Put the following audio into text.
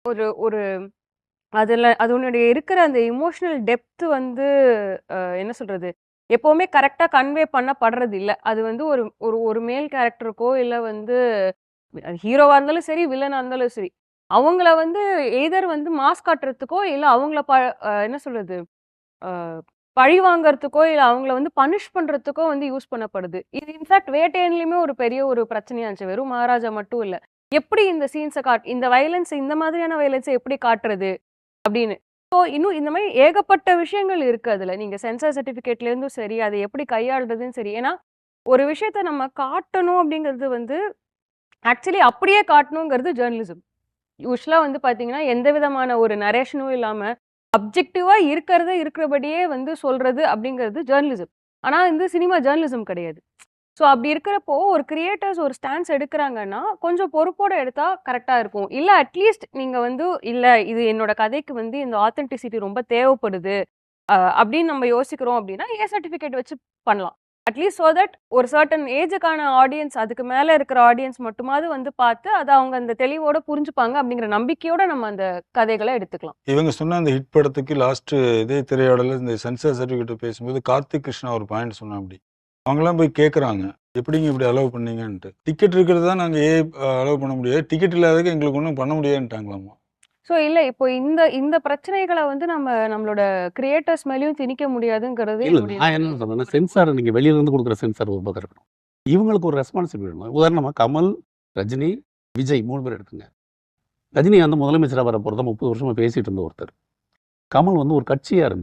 ஒரு ஒரு அதுல அதனுடைய இருக்கிற அந்த எமோஷனல் டெப்த் வந்து என்ன சொல்றது? எப்பவுமே கரெக்ட்டா கன்வே பண்ணப்படுறது இல்ல. அது வந்து ஒரு ஒரு ஒரு மேல் கேரக்டருக்கோ, இல்ல வந்து ஹீரோவா இருந்தாலும் சரி, வில்லனா இருந்தாலும் சரி. அவங்கள வந்து எய்தர் வந்து மாஸ் காட்டுறதுக்கோ, இல்ல அவங்கள என்ன சொல்றது? அ பழி வாங்குறதுக்கோ, இல்ல அவங்கள வந்து பனிஷ் பண்றதுக்கோ வந்து யூஸ் பண்ணப்படுது. இது இன்ஃபாக்ட் வேட்டையன்லயுமே ஒரு பெரிய ஒரு பிரச்சனையா இருந்துச்சு. வெறும் மகாராஜா மட்டும் இல்ல. எப்படி இந்த சீன்ஸ இந்த வயலன்ஸ் இந்த மாதிரியான வயலன்ஸ எப்படி காட்டுறது? அப்படின்னு. ஸோ இன்னும் இந்த மாரி ஏகப்பட்ட விஷயங்கள் இருக்கு அதுல. நீங்க சென்சார் சர்டிஃபிகேட்லேருந்தும் சரி, அத எப்படி கையாள்றதுன்னு சரி. ஏன்னா, ஒரு விஷயத்த நம்ம காட்டணும் அப்படிங்கிறது வந்து ஆக்சுவலி அப்படியே காட்டணுங்கிறது ஜர்னலிசம். யூசுவலா வந்து பார்த்தீங்கன்னா, எந்த விதமான ஒரு நரேஷனும் இல்லாம, அப்ஜெக்டிவா இருக்கிறத இருக்கிறபடியே வந்து சொல்றது அப்படிங்கிறது ஜர்னலிசம். ஆனா வந்து சினிமா ஜர்னலிசம் கிடையாது. ஸோ அப்படி இருக்கிறப்போ, ஒரு கிரியேட்டர்ஸ் ஒரு ஸ்டாண்ட்ஸ் எடுக்குறாங்கன்னா, கொஞ்சம் பொறுப்போட எடுத்தா கரெக்ட்டா இருக்கும். இல்ல அட்லீஸ்ட் நீங்க வந்து, "இல்ல இது என்னோட கதைக்கு வந்து இந்த ஆத்தென்டிசிட்டி ரொம்ப தேவைப்படுது." அப்படின்னு நம்ம யோசிக்கிறோம் அப்படின்னா, ஏ சர்டிஃபிகேட் வச்சு பண்ணலாம். அட்லீஸ்ட் சோ தட் ஒரு சர்டன் ஏஜுக்கான ஆடியன்ஸ் அதுக்கு மேல இருக்கிற ஆடியன்ஸ் மட்டுமாவது வந்து பார்த்து, அத அவங்க அந்த தெளிவோட புரிஞ்சுப்பாங்க அப்படிங்கிற நம்பிக்கையோட நம்ம அந்த கதைகள எடுத்துக்கலாம். இவங்க சொன்ன அந்த ஹிட் படத்துக்கு லாஸ்ட் இதே திரையாடல இந்த சென்சார் சர்டிஃபிகேட் பேசும்போது கார்த்திக் கிருஷ்ணா ஒரு பாயிண்ட் சொன்னாப்படி. அவங்கலாம் போய் கேட்குறாங்க. எப்படிங்க இப்படி அலோவ் பண்ணீங்கன்ட்டு. டிக்கெட் இருக்கிறது தான் நாங்க அலோவ் பண்ண முடியாது. டிக்கெட் இல்லாததுக்கு எங்களுக்கு ஒண்ணும் பண்ண முடியாதுன்ட்டாங்களாமா. ஸோ இல்ல இப்போ இந்த இந்த பிரச்சனைகள வந்து நம்மளோட கிரியேட்டர்ஸ் மேலயும் திணிக்க முடியாதுங்கிறது இல்ல என்னுடைய நான் என்ன சொல்றேன்னா, சென்சார் நீங்க வெளியில இருந்து குடுக்குற சென்சார் ஒரு பக்கம் இருக்கட்டும். இவங்களுக்கு ஒரு ரெஸ்பான்சிபிலிட்டி வேணும். உதாரணமா கமல், ரஜினி, விஜய் 3 பேர் எடுத்துங்க. ரஜினி வந்து முதலமைச்சரா வரப்போறதா 30 வருஷமா பேசிட்டு இருந்த ஒருத்தர். கமல் வந்து ஒரு கட்சியா ஆரம்பிச்சாரு.